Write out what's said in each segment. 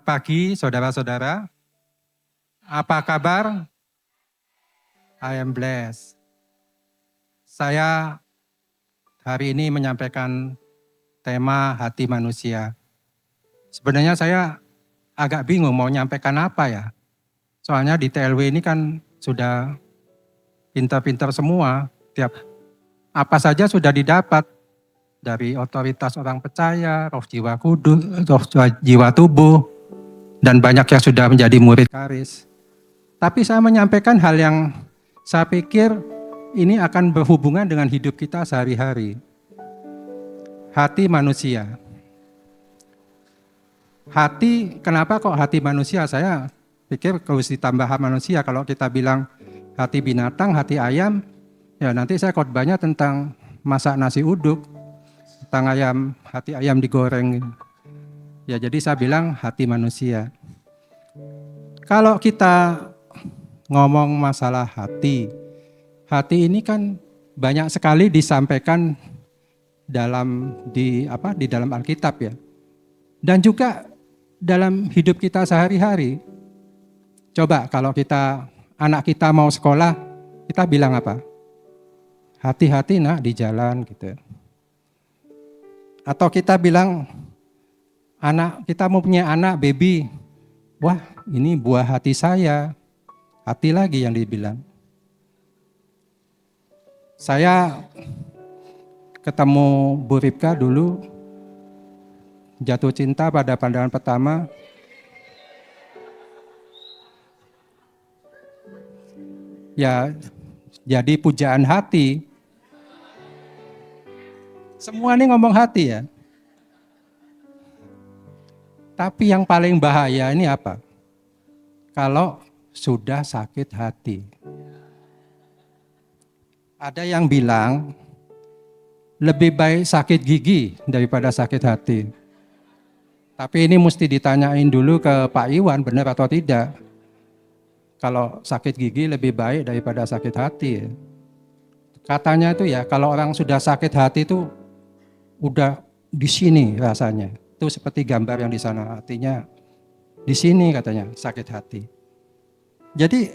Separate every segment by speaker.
Speaker 1: pagi saudara-saudara. Apa kabar? I am blessed. Saya hari ini menyampaikan tema hati manusia. Sebenarnya saya agak bingung mau nyampaikan apa ya. Soalnya di TLW ini kan sudah pintar-pintar semua. Apa saja sudah didapat dari otoritas orang percaya, roh jiwa kudus, roh jiwa tubuh, dan banyak yang sudah menjadi murid karis. Tapi saya menyampaikan hal yang saya pikir ini akan berhubungan dengan hidup kita sehari-hari. Hati manusia. Hati, kenapa kok hati manusia? Saya pikir harus ditambah manusia. Kalau kita bilang hati binatang, hati ayam, ya nanti saya khotbahnya tentang masak nasi uduk, tentang hati ayam digoreng. Ya jadi saya bilang hati manusia. Kalau kita ngomong masalah hati ini kan banyak sekali disampaikan di dalam Alkitab ya. Dan juga dalam hidup kita sehari-hari. Coba kalau anak kita mau sekolah, kita bilang apa? Hati-hati nak di jalan gitu. Atau kita bilang kita mau punya anak baby, wah ini buah hati saya. Hati lagi yang dibilang. Saya ketemu Bu Ripka dulu, jatuh cinta pada pandangan pertama. Ya, jadi pujaan hati. Semua ini ngomong hati ya. Tapi yang paling bahaya ini apa? Kalau sudah sakit hati. Ada yang bilang lebih baik sakit gigi daripada sakit hati. Tapi ini mesti ditanyain dulu ke Pak Iwan benar atau tidak. Kalau sakit gigi lebih baik daripada sakit hati. Katanya itu ya kalau orang sudah sakit hati itu udah di sini rasanya. Itu seperti gambar yang di sana, artinya di sini katanya sakit hati. Jadi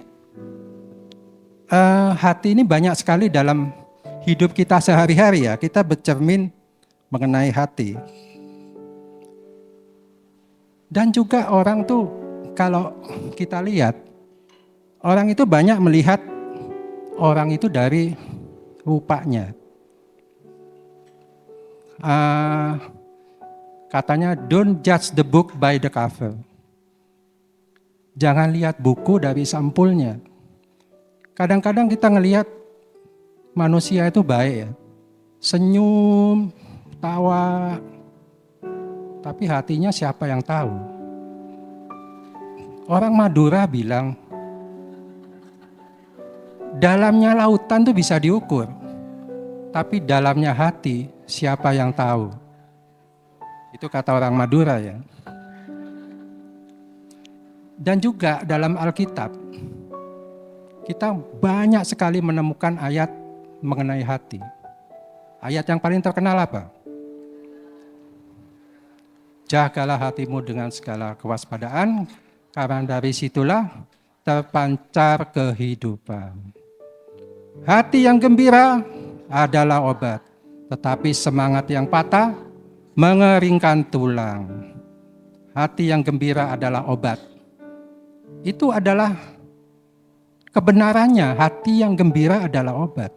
Speaker 1: hati ini banyak sekali dalam hidup kita sehari-hari ya. Kita bercermin mengenai hati. Dan juga orang tuh kalau kita lihat, orang itu banyak melihat orang itu dari rupanya. Katanya don't judge the book by the cover. Jangan lihat buku dari sampulnya. Kadang-kadang kita ngelihat manusia itu baik ya. Senyum, tawa. Tapi hatinya siapa yang tahu? Orang Madura bilang, dalamnya lautan tuh bisa diukur. Tapi dalamnya hati siapa yang tahu? Itu kata orang Madura ya. Dan juga dalam Alkitab, kita banyak sekali menemukan ayat mengenai hati. Ayat yang paling terkenal apa? Jagalah hatimu dengan segala kewaspadaan, karena dari situlah terpancar kehidupan. Hati yang gembira adalah obat, tetapi semangat yang patah mengeringkan tulang. Hati yang gembira adalah obat. Itu adalah kebenarannya, hati yang gembira adalah obat.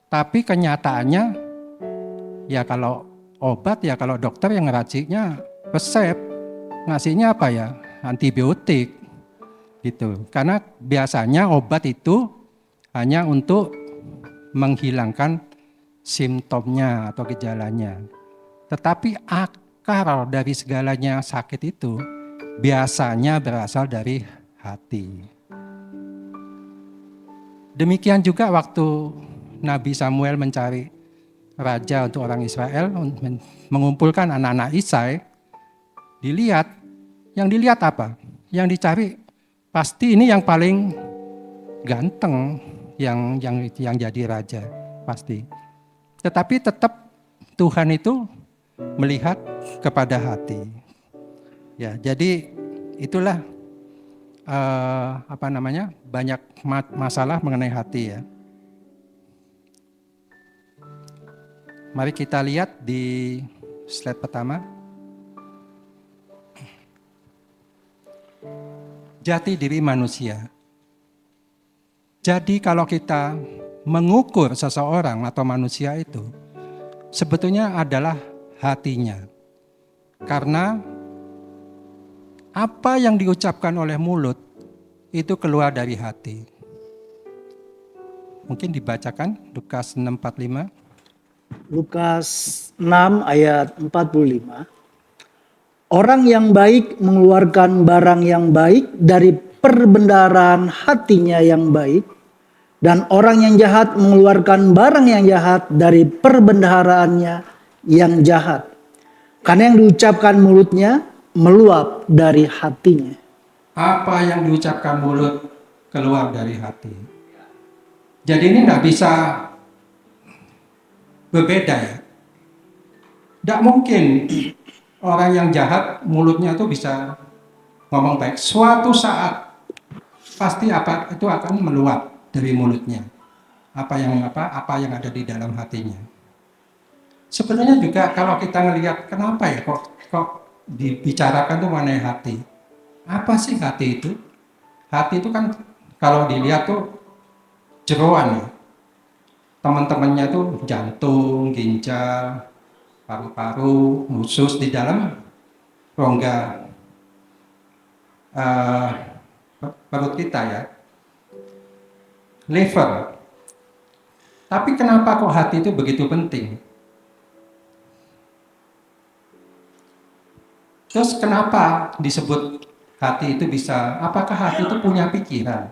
Speaker 1: Tapi kenyataannya, ya kalau obat ya kalau dokter yang ngeraciknya resep, ngasihnya apa ya? Antibiotik gitu. Karena biasanya obat itu hanya untuk menghilangkan simptomnya atau gejalanya. Tetapi akar dari segalanya sakit itu biasanya berasal dari hati. Demikian juga waktu Nabi Samuel mencari raja untuk orang Israel, mengumpulkan anak-anak Isai, yang dilihat apa? Yang dicari pasti ini yang paling ganteng yang jadi raja, pasti. Tetapi tetap Tuhan itu melihat kepada hati. Ya, jadi itulah banyak masalah mengenai hati ya. Mari kita lihat di slide pertama. Jati diri manusia. Jadi kalau kita mengukur seseorang atau manusia itu, sebetulnya adalah hatinya. Karena apa yang diucapkan oleh mulut itu keluar dari hati. Mungkin dibacakan Lukas 6:45.
Speaker 2: Lukas 6 ayat 45. Orang yang baik mengeluarkan barang yang baik dari perbendaharaan hatinya yang baik. Dan orang yang jahat mengeluarkan barang yang jahat dari perbendaharaannya yang jahat. Karena yang diucapkan mulutnya meluap dari hatinya.
Speaker 1: Apa yang diucapkan mulut keluar dari hati. Jadi ini nggak bisa berbeda ya. Tidak mungkin orang yang jahat mulutnya itu bisa ngomong baik. Suatu saat pasti itu akan meluap dari mulutnya. Apa yang ada di dalam hatinya. Sebenarnya juga kalau kita ngelihat kenapa ya kok dibicarakan tuh mengenai hati. Apa sih hati itu? Hati itu kan kalau dilihat tuh jeroan ya. Teman-temannya tuh jantung, ginjal, paru-paru, usus di dalam rongga perut kita ya. Liver. Tapi kenapa kok hati itu begitu penting? Terus kenapa disebut hati itu bisa, apakah hati itu punya pikiran?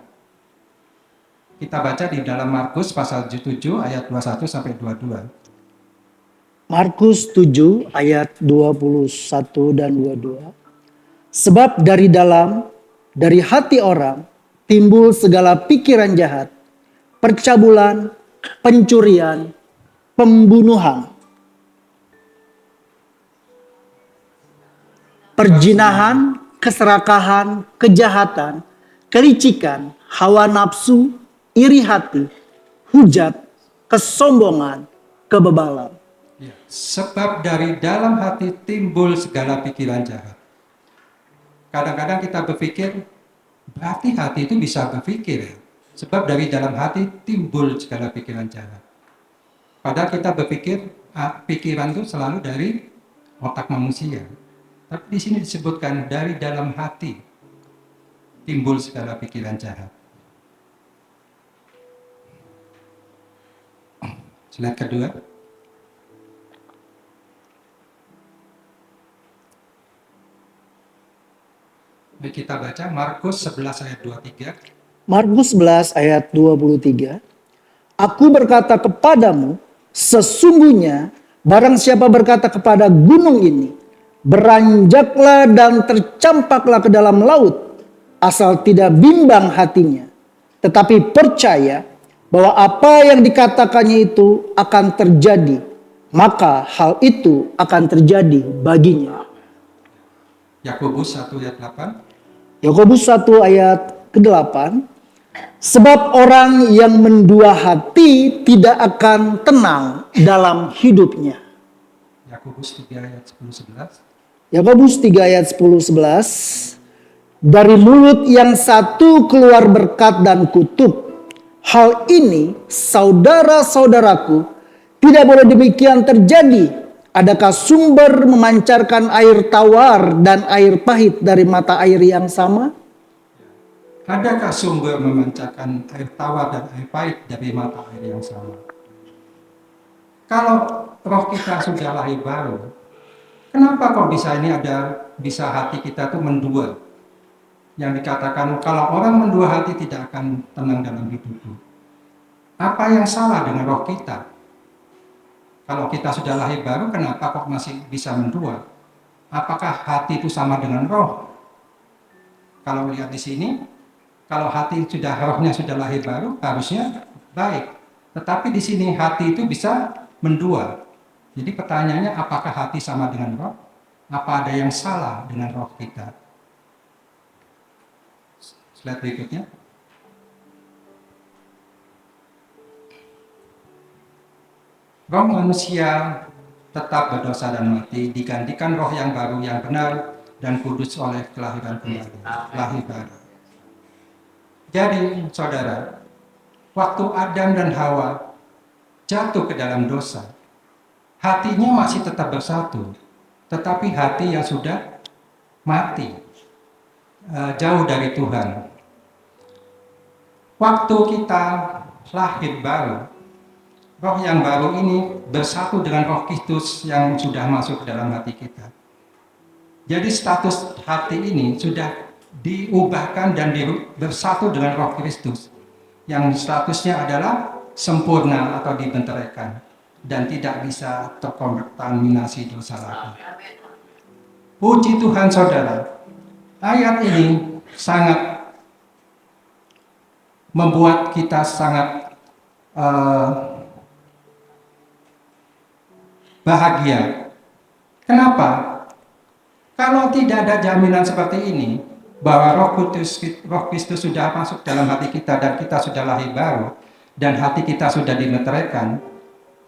Speaker 1: Kita baca di dalam Markus pasal 7 ayat 21 sampai 22.
Speaker 2: Markus 7 ayat 21 dan 22. Sebab dari hati orang timbul segala pikiran jahat, percabulan, pencurian, pembunuhan, perzinahan, keserakahan, kejahatan, kelicikan, hawa nafsu, iri hati, hujat, kesombongan, kebebalan.
Speaker 1: Sebab dari dalam hati timbul segala pikiran jahat. Kadang-kadang kita berpikir, berarti hati itu bisa berpikir. Sebab dari dalam hati timbul segala pikiran jahat. Padahal kita berpikir, pikiran itu selalu dari otak manusia. Tapi di sini disebutkan dari dalam hati timbul segala pikiran jahat. Slide kedua. Mari kita baca Markus 11 ayat 23.
Speaker 2: Markus 11 ayat 23. Aku berkata kepadamu, sesungguhnya barang siapa berkata kepada gunung ini, beranjaklah dan tercampaklah ke dalam laut, asal tidak bimbang hatinya, tetapi percaya bahwa apa yang dikatakannya itu akan terjadi, maka hal itu akan terjadi baginya.
Speaker 1: Yakobus 1 ayat 8.
Speaker 2: Yakobus 1 ayat ke-8. Sebab orang yang mendua hati tidak akan tenang dalam hidupnya.
Speaker 1: Yakobus 3 ayat 10-11.
Speaker 2: Yakobus 3 ayat 10-11. Dari mulut yang satu keluar berkat dan kutuk. Hal ini saudara-saudaraku tidak boleh demikian terjadi. Adakah sumber memancarkan air tawar dan air pahit dari mata air yang sama?
Speaker 1: Adakah sumber memancarkan air tawar dan air pahit dari mata air yang sama? Kalau roh kita sudah lahir baru, kenapa kok bisa hati kita tuh mendua? Yang dikatakan kalau orang mendua hati tidak akan tenang dalam hidupnya. Apa yang salah dengan roh kita? Kalau kita sudah lahir baru, kenapa kok masih bisa mendua? Apakah hati itu sama dengan roh? Kalau lihat di sini, kalau rohnya sudah lahir baru, harusnya baik. Tetapi di sini hati itu bisa mendua. Jadi pertanyaannya, apakah hati sama dengan roh? Apa ada yang salah dengan roh kita? Slide berikutnya. Roh manusia tetap berdosa dan mati, digantikan roh yang baru, yang benar dan kudus oleh kelahiran kembali, lahir baru. Jadi, saudara, waktu Adam dan Hawa jatuh ke dalam dosa, hatinya masih tetap bersatu, tetapi hati yang sudah mati, jauh dari Tuhan. Waktu kita lahir baru, roh yang baru ini bersatu dengan roh Kristus yang sudah masuk ke dalam hati kita. Jadi status hati ini sudah diubahkan dan bersatu dengan roh Kristus yang statusnya adalah sempurna atau dibenteraikan dan tidak bisa terkontaminasi dosa lagi. Puji Tuhan saudara, ayat ini sangat membuat kita sangat bahagia. Kenapa? Kalau tidak ada jaminan seperti ini, bahwa roh Kristus sudah masuk dalam hati kita dan kita sudah lahir baru, dan hati kita sudah dimeteraikan,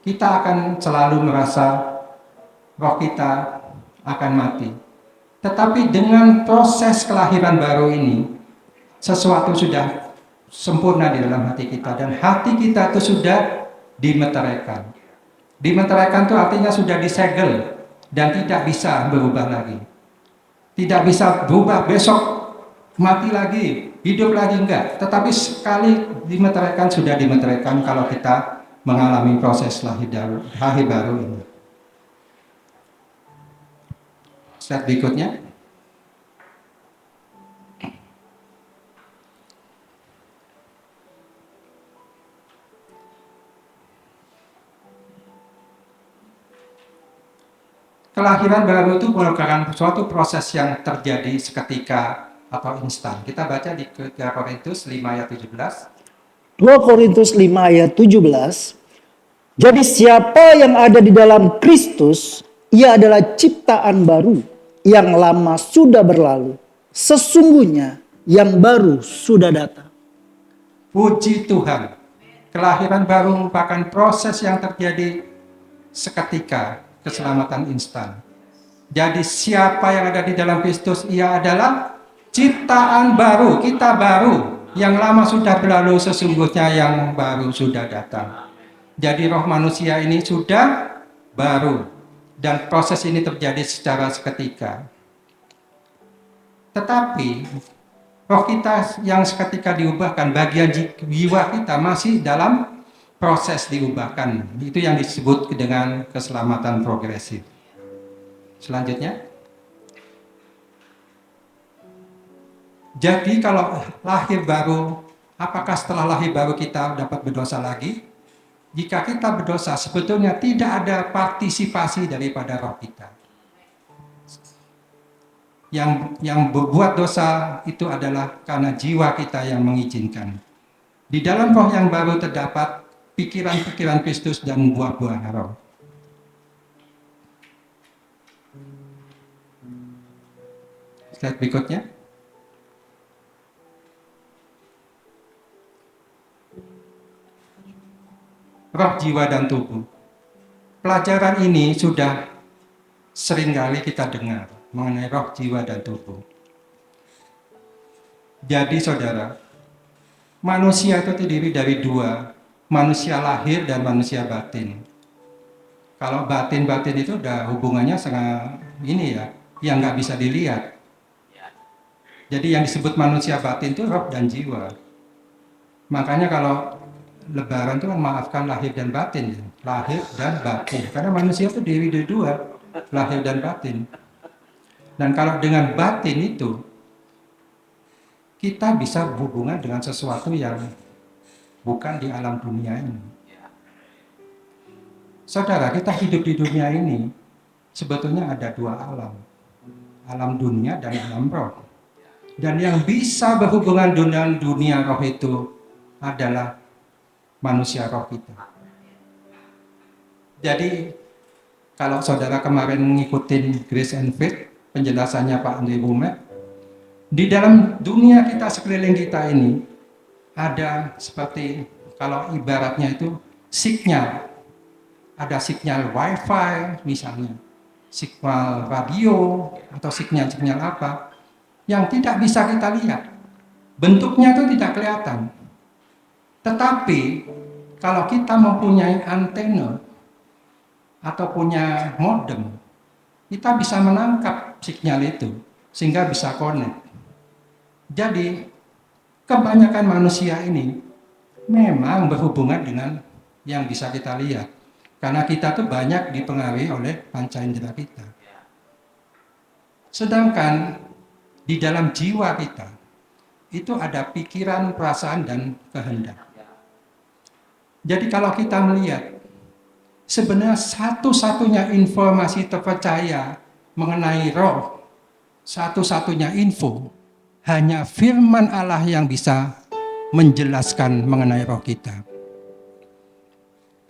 Speaker 1: kita akan selalu merasa roh kita akan mati. Tetapi dengan proses kelahiran baru ini, sesuatu sudah sempurna di dalam hati kita, dan hati kita itu sudah dimeteraikan. Dimeteraikan itu artinya sudah disegel dan tidak bisa berubah lagi. Tidak bisa berubah besok mati lagi, hidup lagi, enggak. Tetapi sekali dimeteraikan sudah dimeteraikan kalau kita mengalami proses lahir baru ini. Slide berikutnya. Kelahiran baru itu merupakan suatu proses yang terjadi seketika atau instan. Kita baca di 2 Korintus 5 ayat 17.
Speaker 2: 2 Korintus 5 ayat 17. Jadi siapa yang ada di dalam Kristus, ia adalah ciptaan baru. Yang lama sudah berlalu. Sesungguhnya yang baru sudah datang.
Speaker 1: Puji Tuhan. Kelahiran baru merupakan proses yang terjadi seketika, keselamatan instan. Jadi siapa yang ada di dalam Kristus, ia adalah ciptaan baru, kita baru. Yang lama sudah berlalu, sesungguhnya yang baru sudah datang. Jadi roh manusia ini sudah baru. Dan proses ini terjadi secara seketika. Tetapi roh kita yang seketika diubahkan, bagian jiwa kita masih dalam proses diubahkan. Itu yang disebut dengan keselamatan progresif. Selanjutnya. Jadi kalau lahir baru, apakah setelah lahir baru kita dapat berdosa lagi? Jika kita berdosa, sebetulnya tidak ada partisipasi daripada roh kita. Yang berbuat dosa itu adalah karena jiwa kita yang mengizinkan. Di dalam roh yang baru terdapat pikiran-pikiran Kristus dan buah-buah roh. Slide berikutnya. Roh, jiwa, dan tubuh. Pelajaran ini sudah seringkali kita dengar mengenai roh, jiwa, dan tubuh. Jadi saudara, manusia itu terdiri dari dua, manusia lahir dan manusia batin. Kalau batin itu udah hubungannya sangat ini ya, yang nggak bisa dilihat. Jadi yang disebut manusia batin itu roh dan jiwa. Makanya kalau Lebaran itu kan maafkan lahir dan batin, lahir dan batin. Karena manusia itu diri dari dua, lahir dan batin. Dan kalau dengan batin itu, kita bisa berhubungan dengan sesuatu yang bukan di alam dunia ini. Saudara, kita hidup di dunia ini, sebetulnya ada dua alam. Alam dunia dan alam roh. Dan yang bisa berhubungan dengan dunia roh itu adalah manusia roh kita. Jadi Kalau saudara kemarin ngikutin Grace and Faith, penjelasannya Pak Andri Bumet, di dalam dunia kita sekeliling kita ini, ada seperti kalau ibaratnya itu sinyal. Ada sinyal wifi misalnya, sinyal radio atau sinyal-sinyal apa yang tidak bisa kita lihat. Bentuknya itu tidak kelihatan. Tetapi kalau kita mempunyai antena atau punya modem, kita bisa menangkap sinyal itu sehingga bisa connect. Jadi kebanyakan manusia ini memang berhubungan dengan yang bisa kita lihat. Karena kita tuh banyak dipengaruhi oleh panca indera kita. Sedangkan di dalam jiwa kita, itu ada pikiran, perasaan, dan kehendak. Jadi kalau kita melihat, sebenarnya satu-satunya informasi terpercaya mengenai roh, satu-satunya info, hanya firman Allah yang bisa menjelaskan mengenai roh kita.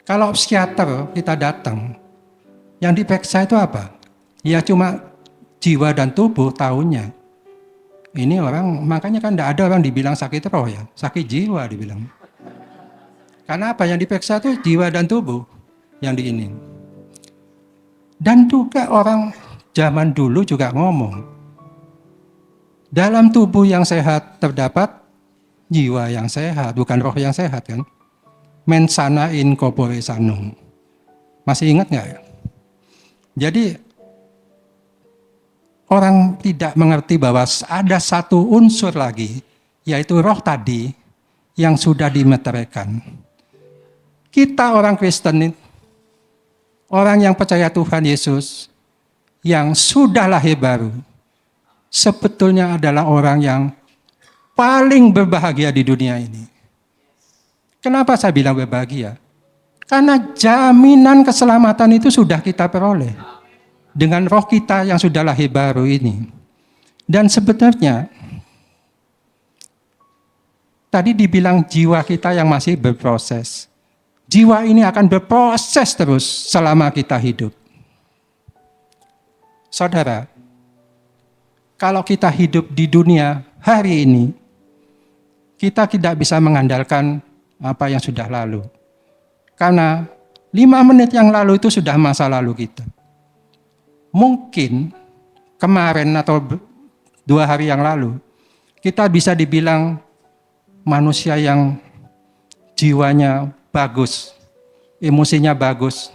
Speaker 1: Kalau psikiater kita datang, yang diperiksa itu apa? Ya cuma jiwa dan tubuh tahunya. Ini orang, makanya kan tidak ada orang dibilang sakit roh ya, sakit jiwa dibilang. Karena apa? Yang diperiksa itu jiwa dan tubuh yang diinin. Dan juga orang zaman dulu juga ngomong, dalam tubuh yang sehat terdapat jiwa yang sehat, bukan roh yang sehat kan? Mens sana in corpore sanum. Masih ingat nggak ya? Jadi orang tidak mengerti bahwa ada satu unsur lagi, yaitu roh tadi yang sudah dimeteraikan. Kita orang Kristen, orang yang percaya Tuhan Yesus, yang sudah lahir baru, sebetulnya adalah orang yang paling berbahagia di dunia ini. Kenapa saya bilang berbahagia? Karena jaminan keselamatan itu sudah kita peroleh dengan roh kita yang sudah lahir baru ini. Dan sebenarnya tadi dibilang jiwa kita yang masih berproses. Jiwa ini akan berproses terus selama kita hidup. Saudara, kalau kita hidup di dunia hari ini, kita tidak bisa mengandalkan apa yang sudah lalu. Karena 5 menit yang lalu itu sudah masa lalu kita. Mungkin kemarin atau 2 hari yang lalu, kita bisa dibilang manusia yang jiwanya bagus, emosinya bagus.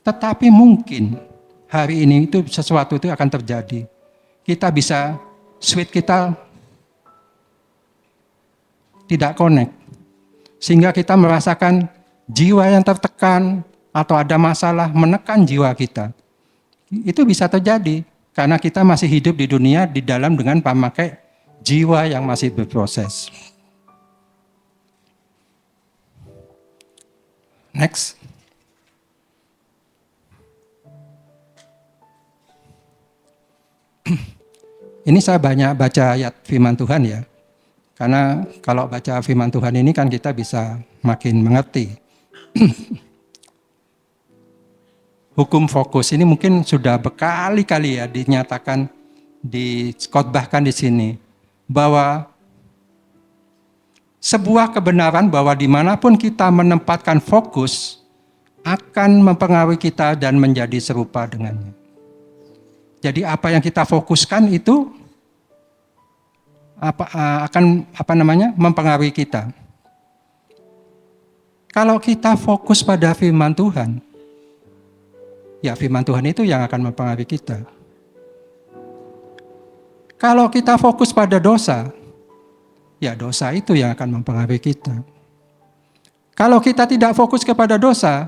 Speaker 1: Tetapi mungkin hari ini itu sesuatu itu akan terjadi. Kita bisa, switch kita tidak connect. Sehingga kita merasakan jiwa yang tertekan atau ada masalah menekan jiwa kita. Itu bisa terjadi karena kita masih hidup di dunia di dalam dengan pemakai jiwa yang masih berproses. Next. Ini saya banyak baca ayat firman Tuhan ya. Karena kalau baca firman Tuhan ini kan kita bisa makin mengerti. Hukum fokus ini mungkin sudah berkali-kali ya dinyatakan, dikhotbahkan di sini. Bahwa sebuah kebenaran bahwa dimanapun kita menempatkan fokus akan mempengaruhi kita dan menjadi serupa dengannya. Jadi apa yang kita fokuskan itu akan mempengaruhi kita. Kalau kita fokus pada firman Tuhan, ya firman Tuhan itu yang akan mempengaruhi kita. Kalau kita fokus pada dosa, ya dosa itu yang akan mempengaruhi kita. Kalau kita tidak fokus kepada dosa,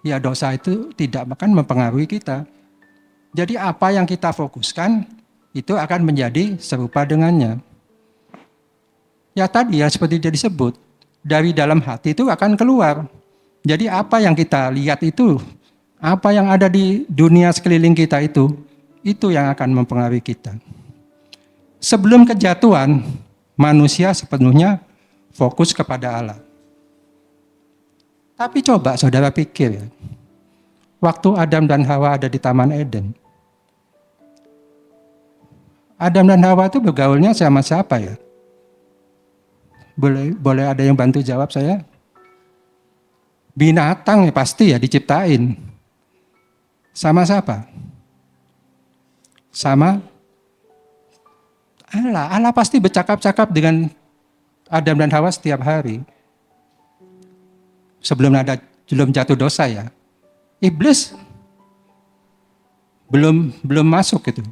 Speaker 1: ya dosa itu tidak akan mempengaruhi kita. Jadi apa yang kita fokuskan itu akan menjadi serupa dengannya. Ya tadi ya seperti dia disebut, dari dalam hati itu akan keluar. Jadi apa yang kita lihat itu, apa yang ada di dunia sekeliling kita itu yang akan mempengaruhi kita. Sebelum kejatuhan, manusia sepenuhnya fokus kepada Allah. Tapi coba saudara pikir ya, waktu Adam dan Hawa ada di Taman Eden. Adam dan Hawa itu bergaulnya sama siapa ya? Boleh ada yang bantu jawab saya? Binatang ya pasti ya diciptain. Sama siapa? Sama Allah. Allah pasti bercakap-cakap dengan Adam dan Hawa setiap hari. Belum jatuh dosa ya. Iblis belum masuk gitu.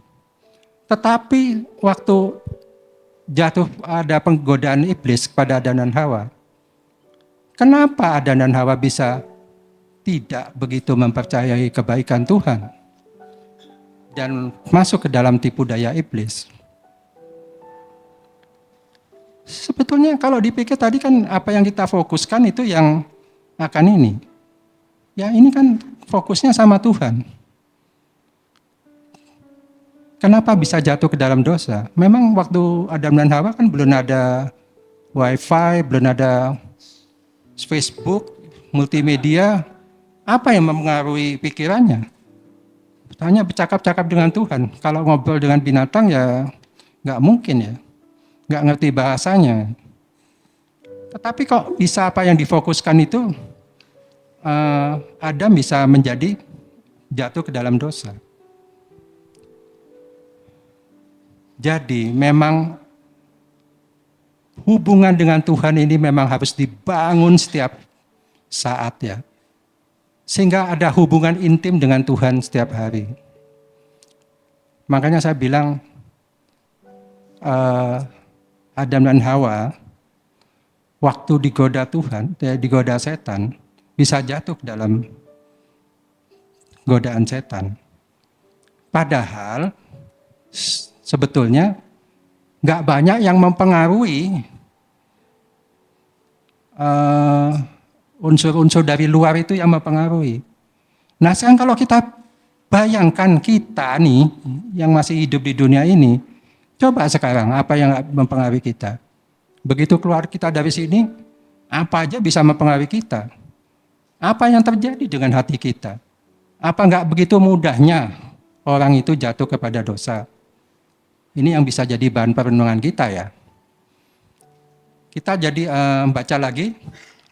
Speaker 1: Tetapi waktu jatuh ada penggodaan iblis kepada Adam dan Hawa. Kenapa Adam dan Hawa bisa tidak begitu mempercayai kebaikan Tuhan dan masuk ke dalam tipu daya iblis? Sebetulnya kalau dipikir tadi kan apa yang kita fokuskan itu yang akan ini. Ya ini kan fokusnya sama Tuhan. Kenapa bisa jatuh ke dalam dosa? Memang waktu Adam dan Hawa kan belum ada wifi, belum ada Facebook, multimedia. Apa yang mempengaruhi pikirannya? Hanya bercakap-cakap dengan Tuhan. Kalau ngobrol dengan binatang ya nggak mungkin ya. Nggak ngerti bahasanya. Tetapi kok bisa apa yang difokuskan itu, Adam bisa menjadi jatuh ke dalam dosa. Jadi memang hubungan dengan Tuhan ini memang harus dibangun setiap saat ya. Sehingga ada hubungan intim dengan Tuhan setiap hari. Makanya saya bilang Adam dan Hawa waktu digoda Tuhan, digoda setan, bisa jatuh dalam godaan setan. Padahal sebetulnya nggak banyak yang mempengaruhi unsur-unsur dari luar itu yang mempengaruhi. Nah sekarang kalau kita bayangkan kita nih yang masih hidup di dunia ini, coba sekarang apa yang mempengaruhi kita. Begitu keluar kita dari sini, apa aja bisa mempengaruhi kita. Apa yang terjadi dengan hati kita? Apa enggak begitu mudahnya orang itu jatuh kepada dosa? Ini yang bisa jadi bahan perenungan kita ya. Kita jadi baca lagi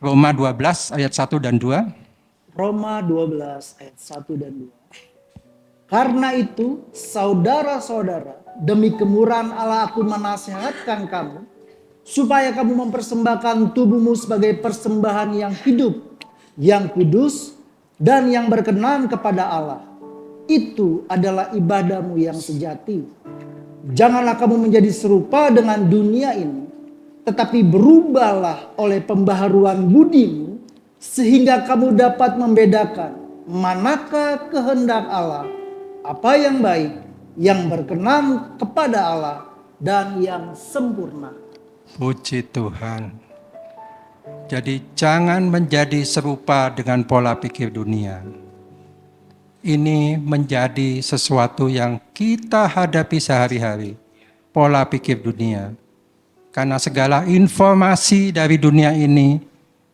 Speaker 1: Roma 12 ayat 1 dan 2.
Speaker 2: Roma 12 ayat 1 dan 2. Karena itu, saudara-saudara, demi kemurahan Allah aku menasihatkan kamu, supaya kamu mempersembahkan tubuhmu sebagai persembahan yang hidup, yang kudus, dan yang berkenan kepada Allah. Itu adalah ibadahmu yang sejati. Janganlah kamu menjadi serupa dengan dunia ini, tetapi berubahlah oleh pembaharuan budimu, sehingga kamu dapat membedakan manakah kehendak Allah, apa yang baik, yang berkenan kepada Allah, dan yang sempurna.
Speaker 1: Puji Tuhan. Jadi jangan menjadi serupa dengan pola pikir dunia. Ini menjadi sesuatu yang kita hadapi sehari-hari. Pola pikir dunia. Karena segala informasi dari dunia ini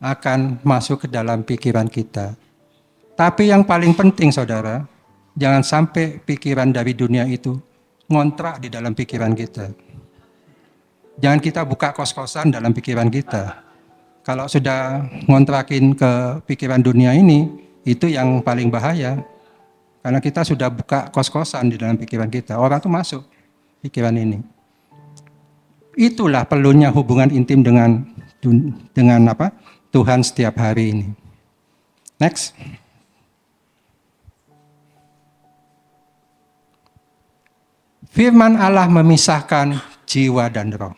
Speaker 1: akan masuk ke dalam pikiran kita. Tapi yang paling penting saudara, jangan sampai pikiran dari dunia itu ngontrak di dalam pikiran kita. Jangan kita buka kos-kosan dalam pikiran kita. Kalau sudah ngontrakin ke pikiran dunia ini, itu yang paling bahaya. Karena kita sudah buka kos-kosan di dalam pikiran kita. Orang tuh masuk pikiran ini. Itulah perlunya hubungan intim dengan Tuhan setiap hari ini. Next. Firman Allah memisahkan jiwa dan roh.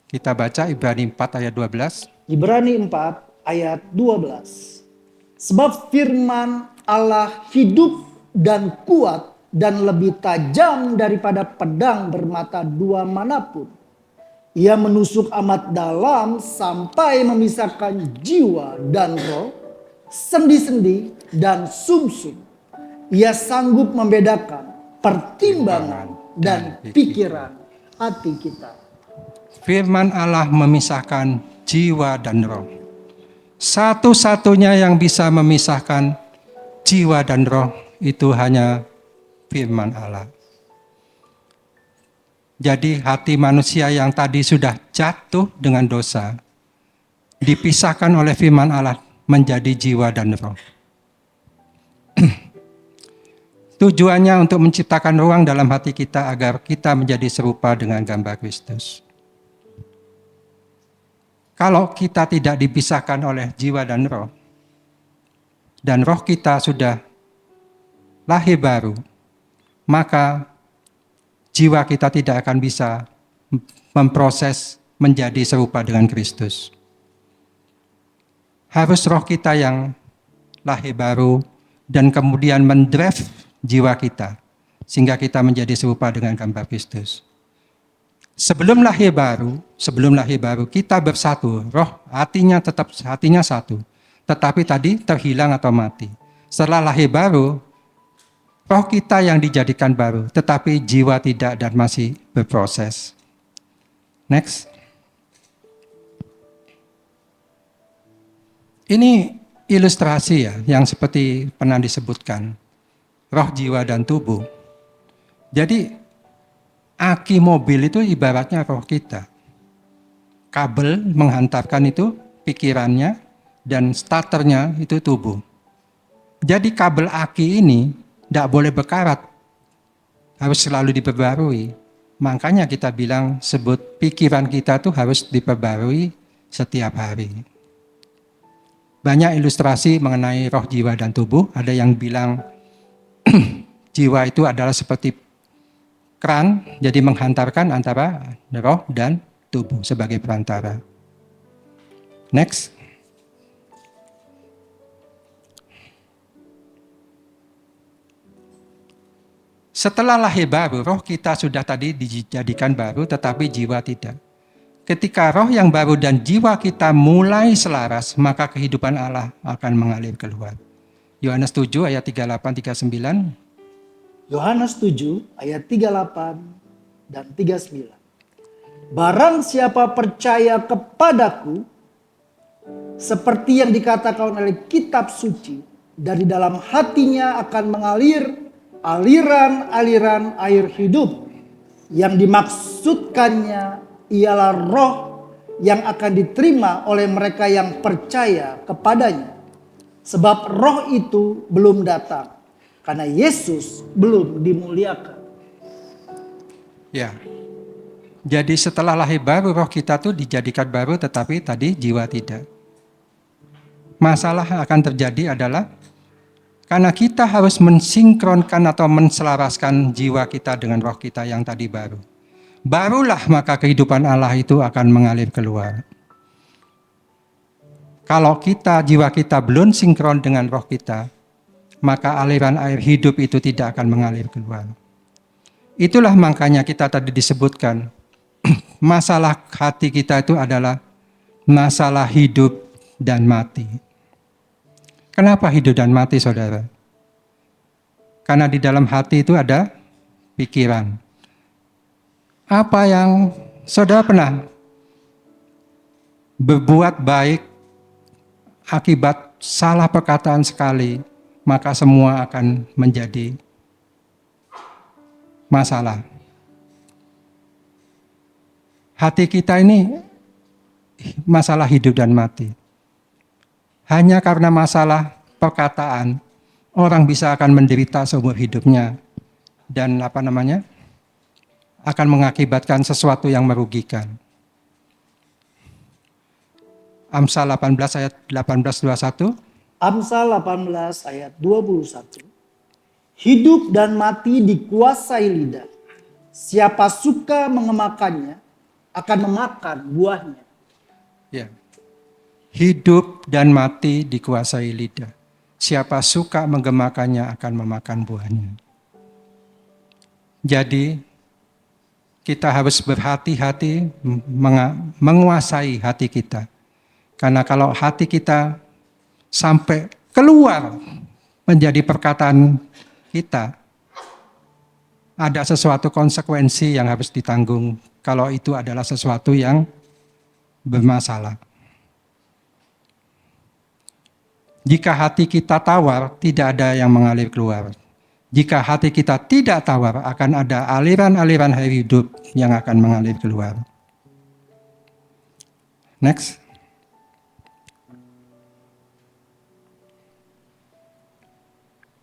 Speaker 1: Kita baca Ibrani 4 ayat 12.
Speaker 2: Ibrani 4 ayat 12. Sebab firman Allah hidup dan kuat dan lebih tajam daripada pedang bermata dua manapun. Ia menusuk amat dalam sampai memisahkan jiwa dan roh, sendi-sendi dan sumsum. Ia sanggup membedakan pertimbangan dan pikiran hati kita.
Speaker 1: Firman Allah memisahkan jiwa dan roh. Satu-satunya yang bisa memisahkan jiwa dan roh itu hanya firman Allah. Jadi hati manusia yang tadi sudah jatuh dengan dosa, dipisahkan oleh firman Allah menjadi jiwa dan roh. Tujuannya untuk menciptakan ruang dalam hati kita agar kita menjadi serupa dengan gambar Kristus. Kalau kita tidak dipisahkan oleh jiwa dan roh kita sudah lahir baru, maka jiwa kita tidak akan bisa memproses menjadi serupa dengan Kristus. Harus roh kita yang lahir baru dan kemudian mendrive jiwa kita, sehingga kita menjadi serupa dengan gambar Kristus. Sebelum lahir baru kita bersatu, roh hatinya satu, tetapi tadi terhilang atau mati. Setelah lahir baru, roh kita yang dijadikan baru, tetapi jiwa tidak dan masih berproses. Next. Ini ilustrasi ya, yang seperti pernah disebutkan. Roh, jiwa, dan tubuh. Jadi, aki mobil itu ibaratnya roh kita. Kabel menghantarkan itu pikirannya, dan starternya itu tubuh. Jadi kabel aki ini tidak boleh berkarat, harus selalu diperbarui. Makanya kita bilang sebut pikiran kita tuh harus diperbarui setiap hari. Banyak ilustrasi mengenai roh, jiwa, dan tubuh. Ada yang bilang jiwa itu adalah seperti keran, jadi menghantarkan antara roh dan tubuh sebagai perantara. Next. Setelah lahir baru, roh kita sudah tadi dijadikan baru, tetapi jiwa tidak. Ketika roh yang baru dan jiwa kita mulai selaras, maka kehidupan Allah akan mengalir keluar. Yohanes 7 ayat 38-39.
Speaker 2: Yohanes 7 ayat 38 dan 39. Barang siapa percaya kepadaku, seperti yang dikatakan oleh kitab suci, dari dalam hatinya akan mengalir aliran-aliran air hidup. Yang dimaksudkannya ialah roh yang akan diterima oleh mereka yang percaya kepadanya. Sebab roh itu belum datang, karena Yesus belum dimuliakan.
Speaker 1: Ya. Jadi setelah lahir baru, roh kita tuh dijadikan baru, tetapi tadi jiwa tidak. Masalah akan terjadi adalah karena kita harus mensinkronkan atau menselaraskan jiwa kita dengan roh kita yang tadi baru. Barulah maka kehidupan Allah itu akan mengalir keluar. Kalau jiwa kita belum sinkron dengan roh kita, maka aliran air hidup itu tidak akan mengalir keluar. Itulah makanya kita tadi disebutkan, masalah hati kita itu adalah masalah hidup dan mati. Kenapa hidup dan mati, saudara? Karena di dalam hati itu ada pikiran. Apa yang saudara pernah berbuat baik akibat salah perkataan sekali, maka semua akan menjadi masalah. Hati kita ini masalah hidup dan mati. Hanya karena masalah perkataan, orang bisa akan menderita seumur hidupnya dan akan mengakibatkan sesuatu yang merugikan. Amsal 18 ayat 18-21.
Speaker 2: Amsal 18 ayat 21. Hidup dan mati dikuasai lidah. Siapa suka mengemakannya akan memakan buahnya.
Speaker 1: Ya. Hidup dan mati dikuasai lidah. Siapa suka menggemakannya akan memakan buahnya. Jadi kita harus berhati-hati menguasai hati kita. Karena kalau hati kita sampai keluar menjadi perkataan kita, ada sesuatu konsekuensi yang harus ditanggung kalau itu adalah sesuatu yang bermasalah. Jika hati kita tawar, tidak ada yang mengalir keluar. Jika hati kita tidak tawar, akan ada aliran-aliran air hidup yang akan mengalir keluar. Next.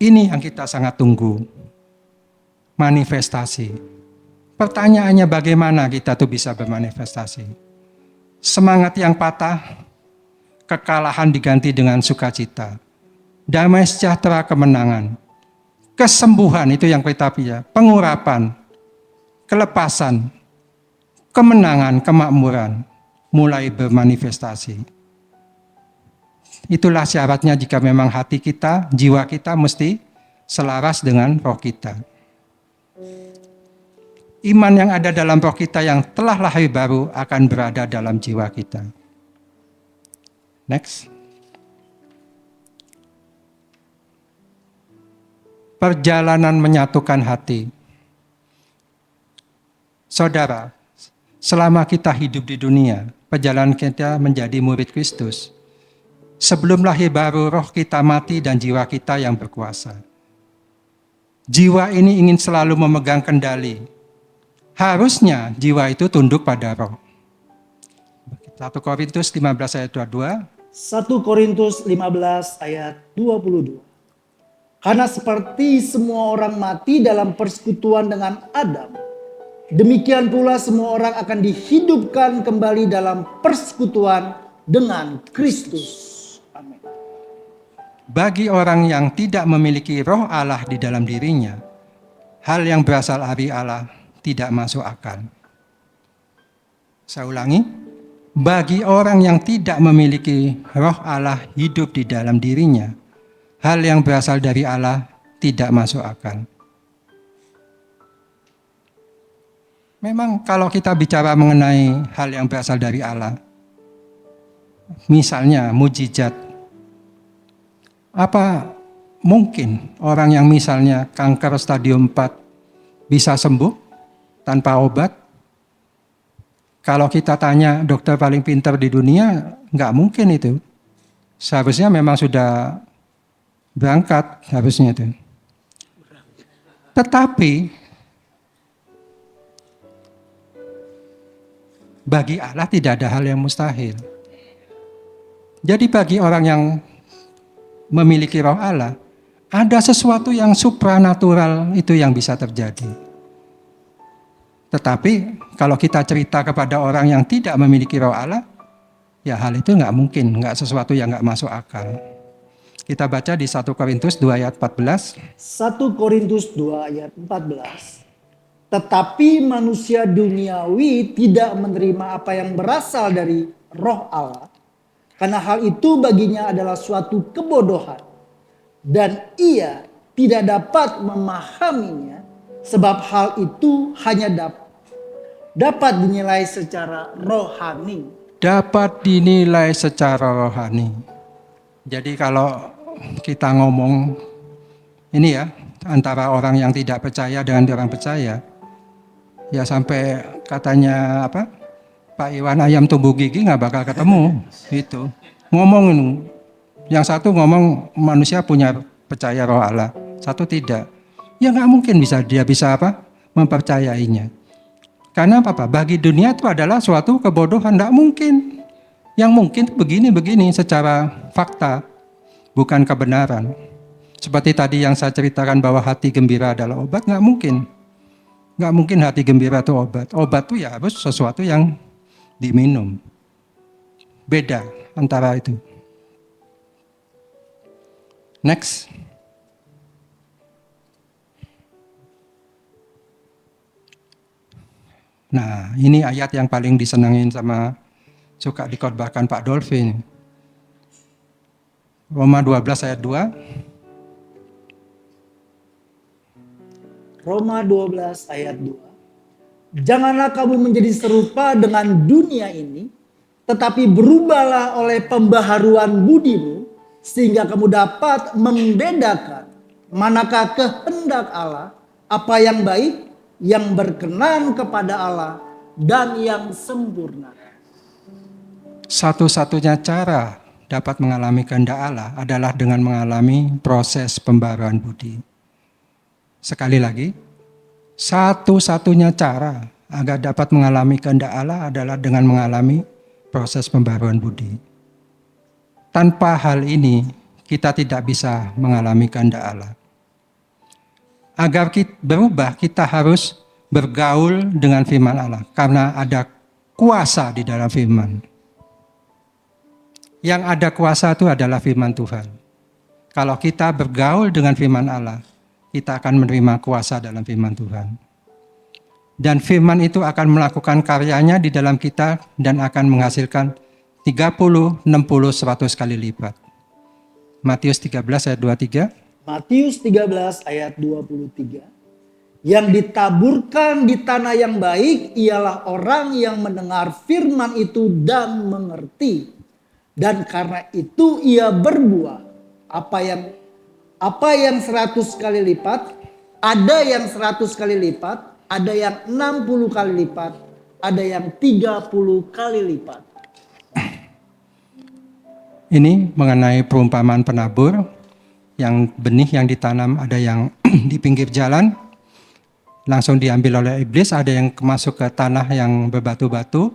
Speaker 1: Ini yang kita sangat tunggu. Manifestasi. Pertanyaannya bagaimana kita tuh bisa bermanifestasi? Semangat yang patah, kekalahan diganti dengan sukacita. Damai sejahtera kemenangan. Kesembuhan itu yang kita punya. Pengurapan, kelepasan, kemenangan, kemakmuran. Mulai bermanifestasi. Itulah syaratnya jika memang hati kita, jiwa kita mesti selaras dengan roh kita. Iman yang ada dalam roh kita yang telah lahir baru akan berada dalam jiwa kita. Next. Perjalanan menyatukan hati. Saudara, selama kita hidup di dunia, perjalanan kita menjadi murid Kristus. Sebelum lahir baru, roh kita mati dan jiwa kita yang berkuasa. Jiwa ini ingin selalu memegang kendali. Harusnya jiwa itu tunduk pada roh. 1 Korintus 15 ayat 22.
Speaker 2: 1 Korintus 15 ayat 22. Karena seperti semua orang mati dalam persekutuan dengan Adam, demikian pula semua orang akan dihidupkan kembali dalam persekutuan dengan Kristus. Amin.
Speaker 1: Bagi orang yang tidak memiliki roh Allah di dalam dirinya, hal yang berasal dari Allah tidak masuk akal. Saya ulangi, bagi orang yang tidak memiliki roh Allah hidup di dalam dirinya, hal yang berasal dari Allah tidak masuk akal. Memang kalau kita bicara mengenai hal yang berasal dari Allah, misalnya mujizat, apa mungkin orang yang misalnya kanker stadium 4 bisa sembuh tanpa obat? Kalau kita tanya dokter paling pintar di dunia, nggak mungkin itu. Seharusnya memang sudah berangkat, harusnya itu. Tetapi bagi Allah tidak ada hal yang mustahil. Jadi bagi orang yang memiliki roh Allah, ada sesuatu yang supranatural itu yang bisa terjadi. Tetapi kalau kita cerita kepada orang yang tidak memiliki roh Allah, ya hal itu nggak mungkin, nggak sesuatu yang nggak masuk akal. Kita baca di 1 Korintus 2 ayat 14.
Speaker 2: 1 Korintus 2 ayat 14. Tetapi manusia duniawi tidak menerima apa yang berasal dari roh Allah, karena hal itu baginya adalah suatu kebodohan. Dan ia tidak dapat memahaminya, sebab hal itu hanya dapat dinilai secara rohani.
Speaker 1: Dapat dinilai secara rohani. Jadi kalau kita ngomong ini ya, antara orang yang tidak percaya dengan orang percaya, ya sampai katanya apa, Pak Iwan ayam tumbuh gigi nggak bakal ketemu. Itu ngomongin, yang satu ngomong manusia punya percaya roh Allah, satu tidak. Ya nggak mungkin dia bisa apa mempercayainya. Karena apa? Bagi dunia itu adalah suatu kebodohan, nggak mungkin. Yang mungkin begini secara fakta, bukan kebenaran. Seperti tadi yang saya ceritakan bahwa hati gembira adalah obat, nggak mungkin. Nggak mungkin hati gembira itu obat. Obat itu ya harus sesuatu yang diminum. Beda antara itu. Next. Nah, ini ayat yang paling disenangin sama suka dikhotbahkan Pak Dolphin. Roma 12 ayat 2.
Speaker 2: Roma 12 ayat 2. Janganlah kamu menjadi serupa dengan dunia ini, tetapi berubahlah oleh pembaharuan budimu, sehingga kamu dapat membedakan manakah kehendak Allah, apa yang baik, yang berkenan kepada Allah, dan yang sempurna.
Speaker 1: Satu-satunya cara dapat mengalami kehendak Allah adalah dengan mengalami proses pembaruan budi. Sekali lagi, satu-satunya cara agar dapat mengalami kehendak Allah adalah dengan mengalami proses pembaruan budi. Tanpa hal ini, kita tidak bisa mengalami kehendak Allah. Agar kita berubah, kita harus bergaul dengan firman Allah, karena ada kuasa di dalam firman. Yang ada kuasa itu adalah firman Tuhan. Kalau kita bergaul dengan firman Allah, kita akan menerima kuasa dalam firman Tuhan. Dan firman itu akan melakukan karyanya di dalam kita dan akan menghasilkan 30, 60, 100 kali lipat. Matius 13 ayat 23.
Speaker 2: Matius 13 ayat 23. Yang ditaburkan di tanah yang baik ialah orang yang mendengar firman itu dan mengerti. Dan karena itu ia berbuah. Apa yang 100 kali lipat, ada yang 100 kali lipat, ada yang 60 kali lipat, ada yang 30 kali lipat.
Speaker 1: Ini mengenai perumpamaan penabur, yang benih yang ditanam ada yang di pinggir jalan, langsung diambil oleh iblis, ada yang masuk ke tanah yang berbatu-batu,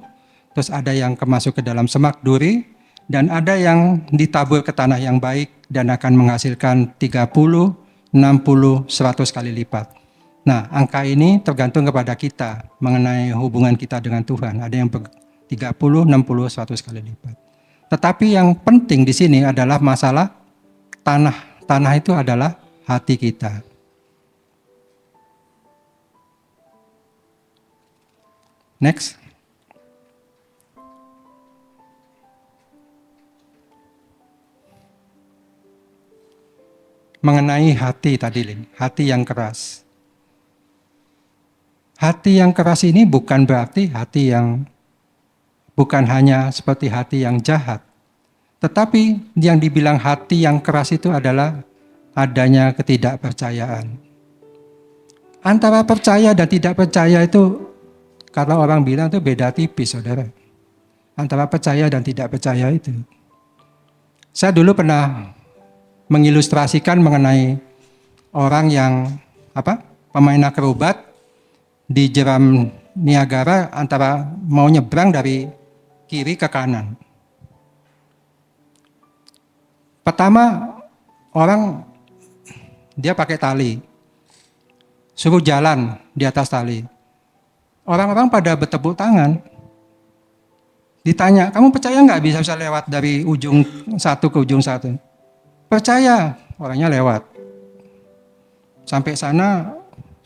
Speaker 1: terus ada yang masuk ke dalam semak duri, dan ada yang ditabur ke tanah yang baik dan akan menghasilkan 30, 60, 100 kali lipat. Nah, angka ini tergantung kepada kita mengenai hubungan kita dengan Tuhan. Ada yang 30, 60, 100 kali lipat. Tetapi yang penting di sini adalah masalah tanah. Tanah itu adalah hati kita. Next. Mengenai hati tadi, hati yang keras. Hati yang keras ini bukan berarti hati yang bukan hanya seperti hati yang jahat. Tetapi yang dibilang hati yang keras itu adalah adanya ketidakpercayaan. Antara percaya dan tidak percaya itu, kalau orang bilang itu beda tipis, saudara. Antara percaya dan tidak percaya itu. Saya dulu pernah mengilustrasikan mengenai orang yang pemain akrobat di jeram Niagara antara mau nyebrang dari kiri ke kanan. Pertama, orang dia pakai tali, suruh jalan di atas tali. Orang-orang pada bertepuk tangan. Ditanya, kamu percaya nggak bisa lewat dari ujung satu ke ujung satu? Percaya, orangnya lewat. Sampai sana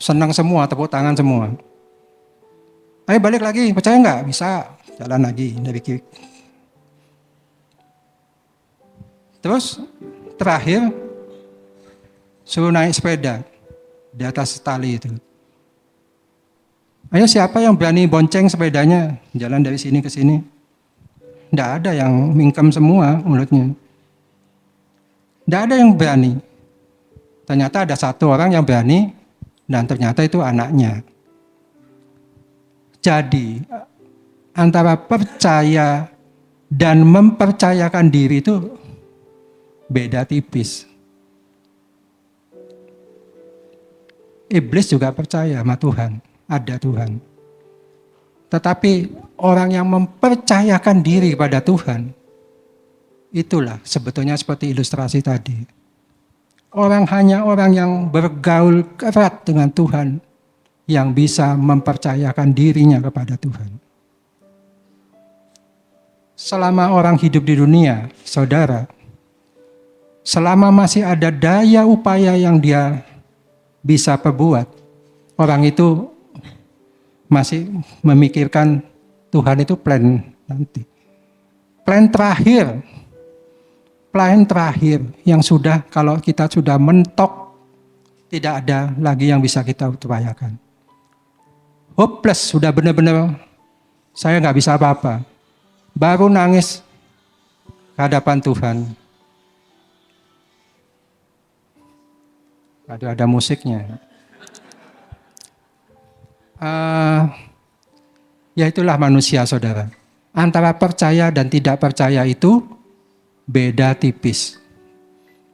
Speaker 1: senang semua, tepuk tangan semua. Ayo balik lagi, percaya nggak? Bisa, jalan lagi dari kiri. Terus terakhir suruh naik sepeda di atas tali itu. Ayo siapa yang berani bonceng sepedanya, jalan dari sini ke sini? Nggak ada, yang mingkem semua mulutnya. Nggak ada yang berani. Ternyata ada satu orang yang berani dan ternyata itu anaknya. Jadi antara percaya dan mempercayakan diri itu beda tipis. Iblis juga percaya sama Tuhan, ada Tuhan. Tetapi orang yang mempercayakan diri pada Tuhan, itulah sebetulnya seperti ilustrasi tadi. Hanya orang yang bergaul erat dengan Tuhan yang bisa mempercayakan dirinya kepada Tuhan. Selama orang hidup di dunia, saudara, selama masih ada daya upaya yang dia bisa perbuat, orang itu masih memikirkan Tuhan itu plan nanti. Plan terakhir yang sudah, kalau kita sudah mentok, tidak ada lagi yang bisa kita upayakan. Hopeless, sudah benar-benar saya nggak bisa apa-apa. Baru nangis ke hadapan Tuhan. Ada musiknya. Ya itulah manusia, saudara. Antara percaya dan tidak percaya itu beda tipis.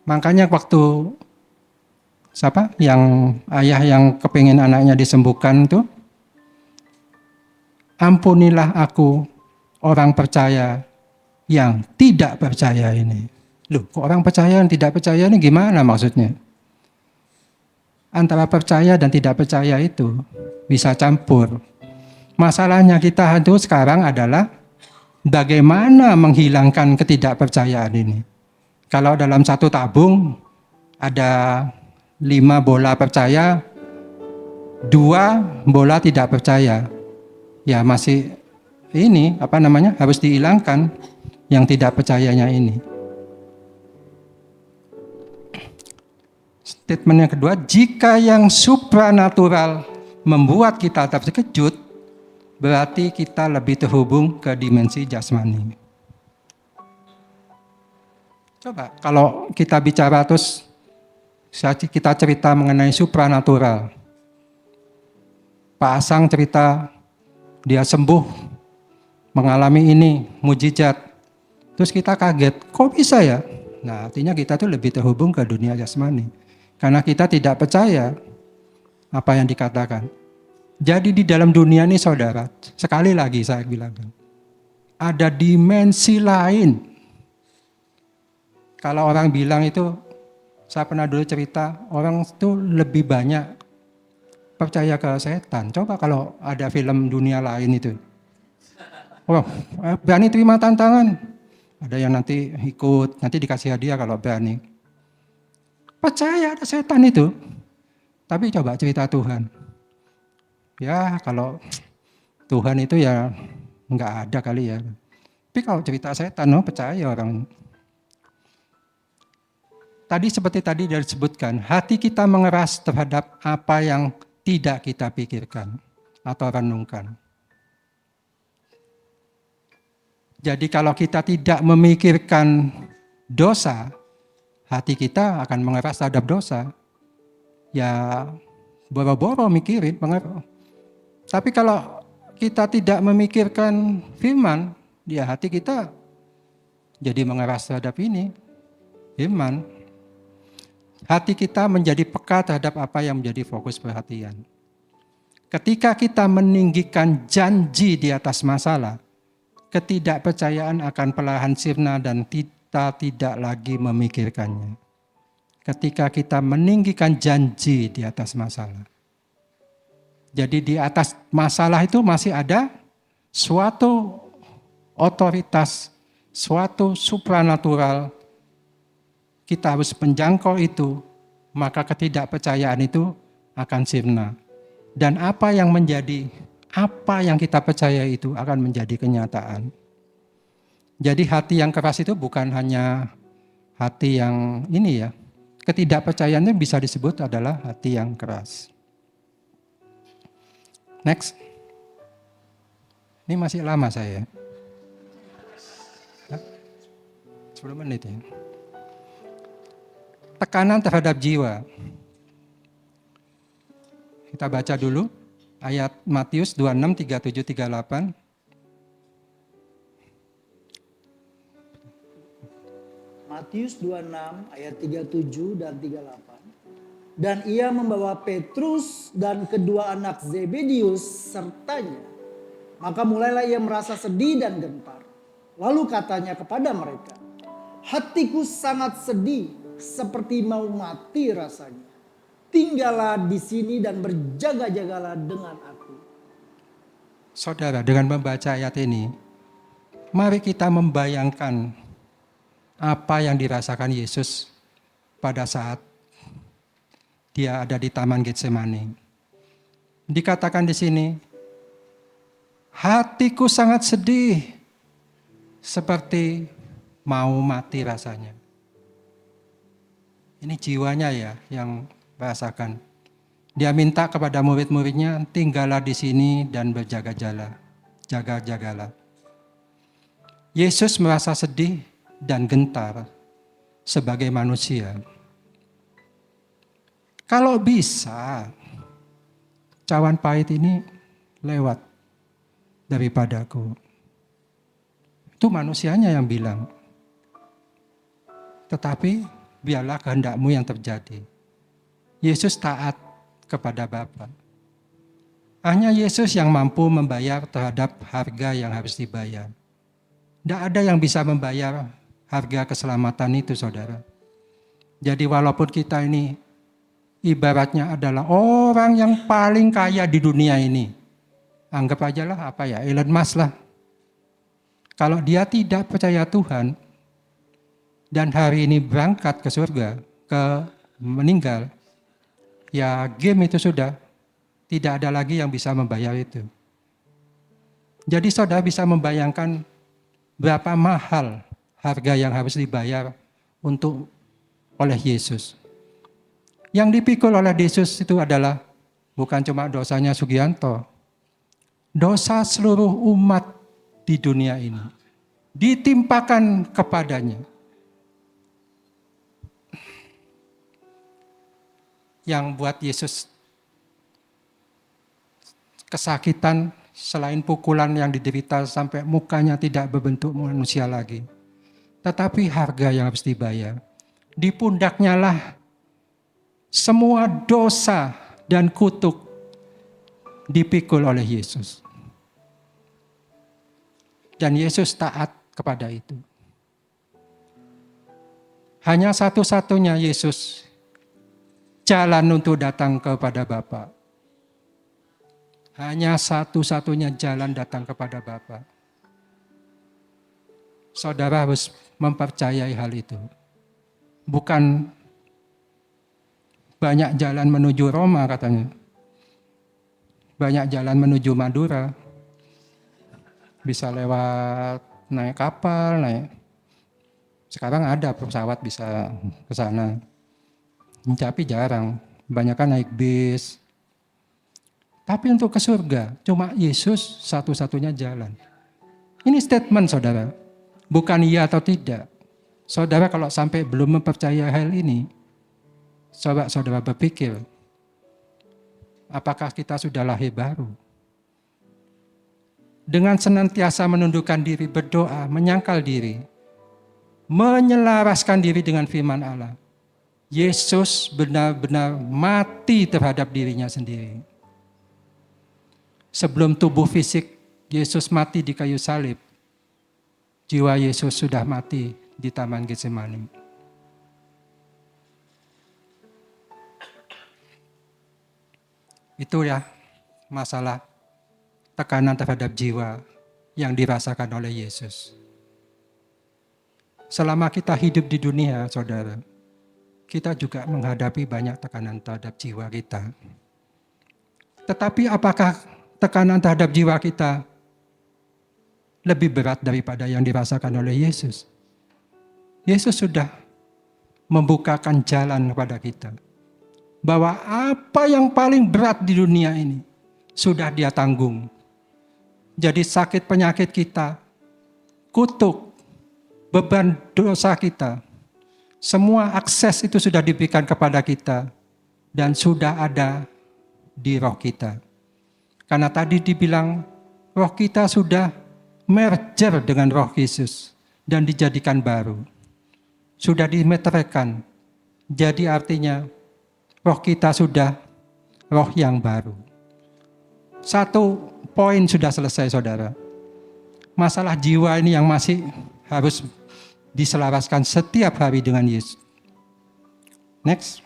Speaker 1: Makanya waktu yang ayah yang kepingin anaknya disembuhkan tuh, ampunilah aku orang percaya yang tidak percaya ini. Loh, kok orang percaya yang tidak percaya ini gimana maksudnya? Antara percaya dan tidak percaya itu bisa campur. Masalahnya kita itu sekarang adalah bagaimana menghilangkan ketidakpercayaan ini. Kalau dalam satu tabung ada 5 bola percaya, 2 bola tidak percaya. Ya masih ini harus dihilangkan yang tidak percayanya ini. Statement yang kedua, jika yang supranatural membuat kita terkejut, berarti kita lebih terhubung ke dimensi jasmani. Coba kalau kita bicara terus kita cerita mengenai supranatural. Pak Asang cerita dia sembuh, mengalami ini, mujizat. Terus kita kaget, kok bisa ya? Nah, artinya kita tuh lebih terhubung ke dunia jasmani. Karena kita tidak percaya apa yang dikatakan. Jadi di dalam dunia ini saudara, sekali lagi saya bilang, ada dimensi lain. Kalau orang bilang itu, saya pernah dulu cerita, orang itu lebih banyak percaya ke setan. Coba kalau ada film dunia lain itu. Oh, berani terima tantangan. Ada yang nanti ikut, nanti dikasih hadiah kalau berani. Percaya ada setan itu. Tapi coba cerita Tuhan. Ya kalau Tuhan itu ya nggak ada kali ya. Tapi kalau cerita setan, percaya orang. Tadi seperti tadi disebutkan, hati kita mengeras terhadap apa yang tidak kita pikirkan atau renungkan. Jadi kalau kita tidak memikirkan dosa, hati kita akan mengeras terhadap dosa. Ya boro-boro mikirin, tapi kalau kita tidak memikirkan firman, ya hati kita jadi mengeras terhadap ini, firman. Hati kita menjadi peka terhadap apa yang menjadi fokus perhatian. Ketika kita meninggikan janji di atas masalah, ketidakpercayaan akan perlahan sirna dan kita tidak lagi memikirkannya. Ketika kita meninggikan janji di atas masalah. Jadi di atas masalah itu masih ada suatu otoritas, suatu supranatural. Kita harus menjangkau itu, maka ketidakpercayaan itu akan sirna. Dan apa yang kita percaya itu akan menjadi kenyataan. Jadi hati yang keras itu bukan hanya hati yang ini ya, ketidakpercayaannya bisa disebut adalah hati yang keras. Next. Ini masih lama saya. 10 menit ya. Tekanan terhadap jiwa. Kita baca dulu ayat Matius 26, 37, 38.
Speaker 2: Matius 26 ayat 37 dan 38. Dan ia membawa Petrus dan kedua anak Zebedius sertanya. Maka mulailah ia merasa sedih dan gentar. Lalu katanya kepada mereka, hatiku sangat sedih seperti mau mati rasanya. Tinggallah di sini dan berjaga-jagalah dengan aku.
Speaker 1: Saudara, dengan membaca ayat ini, mari kita membayangkan apa yang dirasakan Yesus pada saat dia ada di Taman Getsemani. Dikatakan di sini, hatiku sangat sedih seperti mau mati rasanya. Ini jiwanya ya yang rasakan. Dia minta kepada murid-muridnya, tinggallah di sini dan jaga-jagalah. Yesus merasa sedih dan gentar sebagai manusia. Kalau bisa, cawan pahit ini lewat daripadaku. Itu manusianya yang bilang. Tetapi biarlah kehendak-Mu yang terjadi. Yesus taat kepada Bapa. Hanya Yesus yang mampu membayar terhadap harga yang harus dibayar. Tidak ada yang bisa membayar harga keselamatan itu, saudara. Jadi walaupun kita ini ibaratnya adalah orang yang paling kaya di dunia ini. Anggap aja lah Elon Musk lah. Kalau dia tidak percaya Tuhan dan hari ini berangkat ke surga, meninggal, ya game itu sudah. Tidak ada lagi yang bisa membayar itu. Jadi saudara bisa membayangkan berapa mahal harga yang harus dibayar oleh Yesus. Yang dipikul oleh Yesus itu adalah bukan cuma dosanya Sugianto. Dosa seluruh umat di dunia ini ditimpakan kepadanya. Yang buat Yesus kesakitan selain pukulan yang diderita sampai mukanya tidak berbentuk manusia lagi. Tetapi harga yang harus dibayar. Di pundaknya lah semua dosa dan kutuk dipikul oleh Yesus. Dan Yesus taat kepada itu. Hanya satu-satunya Yesus jalan untuk datang kepada Bapa. Hanya satu-satunya jalan datang kepada Bapa. Saudara harus mempercayai hal itu. Bukan banyak jalan menuju Roma katanya. Banyak jalan menuju Madura. Bisa lewat naik kapal, Sekarang ada pesawat bisa ke sana. Tapi jarang. Kebanyakan naik bis. Tapi untuk ke surga, cuma Yesus satu-satunya jalan. Ini statement saudara. Bukan iya atau tidak. Saudara kalau sampai belum mempercayai hal ini, coba saudara berpikir, apakah kita sudah lahir baru? Dengan senantiasa menundukkan diri, berdoa, menyangkal diri, menyelaraskan diri dengan firman Allah. Yesus benar-benar mati terhadap dirinya sendiri. Sebelum tubuh fisik Yesus mati di kayu salib, jiwa Yesus sudah mati di Taman Getsemani. Itu ya masalah tekanan terhadap jiwa yang dirasakan oleh Yesus. Selama kita hidup di dunia, saudara, kita juga menghadapi banyak tekanan terhadap jiwa kita. Tetapi apakah tekanan terhadap jiwa kita lebih berat daripada yang dirasakan oleh Yesus? Yesus sudah membukakan jalan kepada kita. Bahwa apa yang paling berat di dunia ini sudah Dia tanggung. Jadi sakit penyakit kita, kutuk, beban dosa kita, semua akses itu sudah diberikan kepada kita dan sudah ada di roh kita. Karena tadi dibilang roh kita sudah merger dengan roh Yesus dan dijadikan baru. Sudah dimeteraikan. Jadi artinya roh kita sudah roh yang baru. Satu poin sudah selesai saudara. Masalah jiwa ini yang masih harus diselaraskan setiap hari dengan Yesus. Next.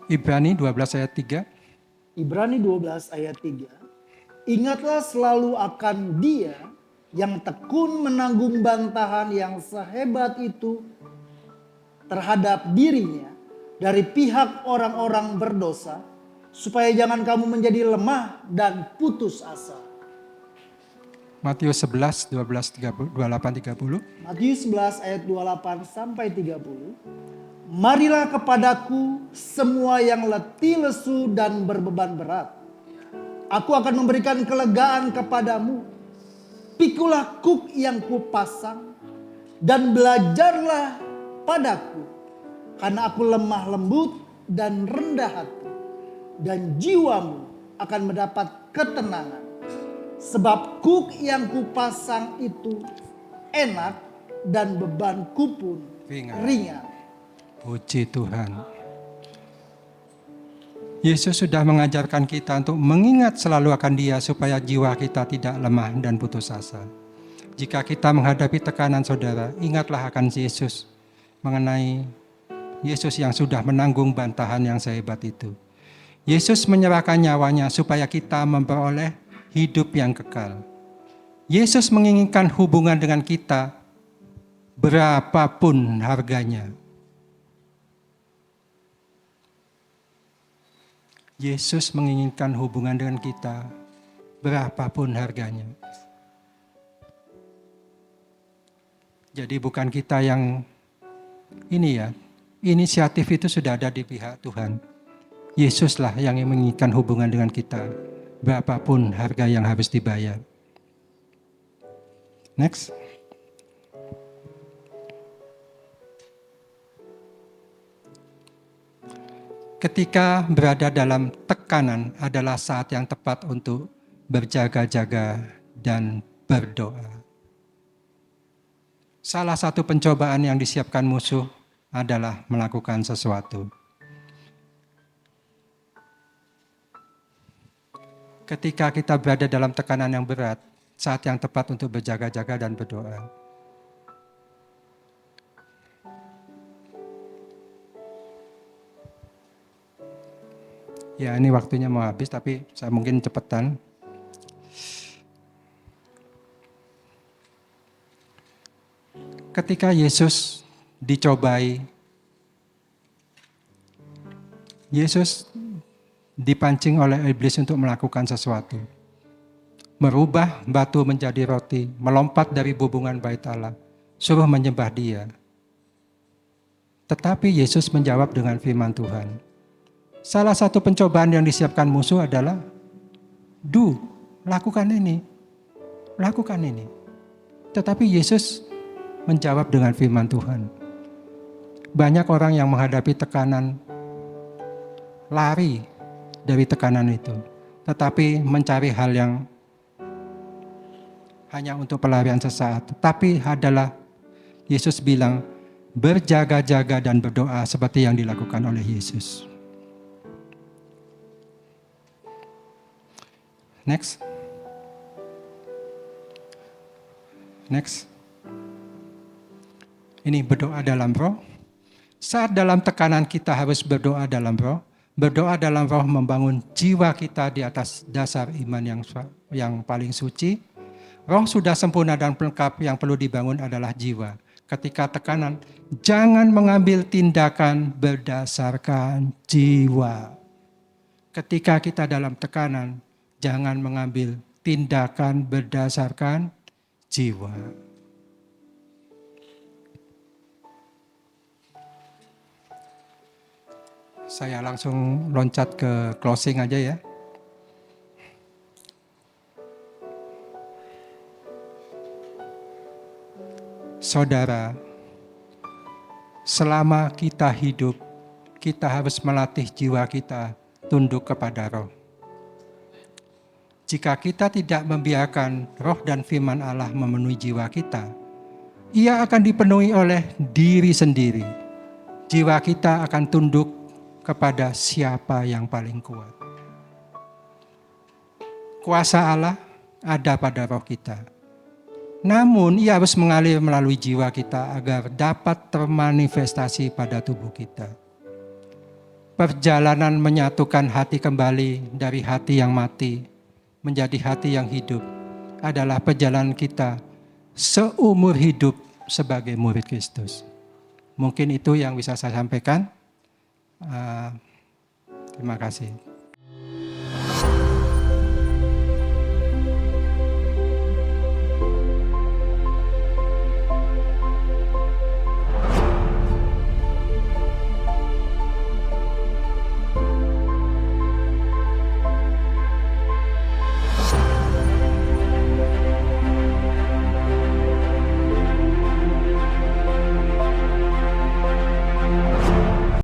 Speaker 1: Ibrani 12 ayat 3.
Speaker 2: Ibrani 12 ayat 3. Ingatlah selalu akan Dia yang tekun menanggung bantahan yang sehebat itu terhadap dirinya dari pihak orang-orang berdosa, supaya jangan kamu menjadi lemah dan putus asa.
Speaker 1: Matius 11, 12, 28, 30.
Speaker 2: Matius 11 ayat 28 sampai 30. Marilah kepadaku semua yang letih lesu dan berbeban berat. Aku akan memberikan kelegaan kepadamu. Pikulah kuk yang kupasang dan belajarlah padaku. Karena aku lemah lembut dan rendah hati. Dan jiwamu akan mendapat ketenangan. Sebab kuk yang kupasang itu enak dan bebanku pun ringan.
Speaker 1: Puji Tuhan. Yesus sudah mengajarkan kita untuk mengingat selalu akan Dia supaya jiwa kita tidak lemah dan putus asa. Jika kita menghadapi tekanan saudara, ingatlah akan Yesus mengenai Yesus yang sudah menanggung bantahan yang sehebat itu. Yesus menyerahkan nyawanya supaya kita memperoleh hidup yang kekal. Yesus menginginkan hubungan dengan kita berapapun harganya. Yesus menginginkan hubungan dengan kita berapapun harganya. Jadi bukan kita yang inisiatif itu sudah ada di pihak Tuhan. Yesuslah yang menginginkan hubungan dengan kita berapapun harga yang harus dibayar. Next. Ketika berada dalam tekanan adalah saat yang tepat untuk berjaga-jaga dan berdoa. Salah satu pencobaan yang disiapkan musuh adalah melakukan sesuatu. Ketika kita berada dalam tekanan yang berat, saat yang tepat untuk berjaga-jaga dan berdoa. Ya, ini waktunya mau habis, tapi saya mungkin cepetan. Ketika Yesus dicobai, Yesus dipancing oleh iblis untuk melakukan sesuatu. Merubah batu menjadi roti, melompat dari bubungan bait Allah, suruh menyembah Dia. Tetapi Yesus menjawab dengan firman Tuhan. Salah satu pencobaan yang disiapkan musuh adalah, lakukan ini. Tetapi Yesus menjawab dengan firman Tuhan. Banyak orang yang menghadapi tekanan, lari dari tekanan itu. Tetapi mencari hal yang hanya untuk pelarian sesaat. Tetapi adalah, Yesus bilang, berjaga-jaga dan berdoa seperti yang dilakukan oleh Yesus. Next. Ini berdoa dalam roh. Saat dalam tekanan kita harus berdoa dalam roh. Berdoa dalam roh membangun jiwa kita di atas dasar iman yang paling suci. Roh sudah sempurna dan lengkap, yang perlu dibangun adalah jiwa. Ketika tekanan, jangan mengambil tindakan berdasarkan jiwa. Ketika kita dalam tekanan, jangan mengambil tindakan berdasarkan jiwa. Saya langsung loncat ke closing aja ya. Saudara, selama kita hidup, kita harus melatih jiwa kita tunduk kepada roh. Jika kita tidak membiarkan roh dan firman Allah memenuhi jiwa kita, ia akan dipenuhi oleh diri sendiri. Jiwa kita akan tunduk kepada siapa yang paling kuat. Kuasa Allah ada pada roh kita. Namun ia harus mengalir melalui jiwa kita agar dapat termanifestasi pada tubuh kita. Perjalanan menyatukan hati kembali dari hati yang mati menjadi hati yang hidup adalah perjalanan kita seumur hidup sebagai murid Kristus. Mungkin itu yang bisa saya sampaikan. Terima kasih.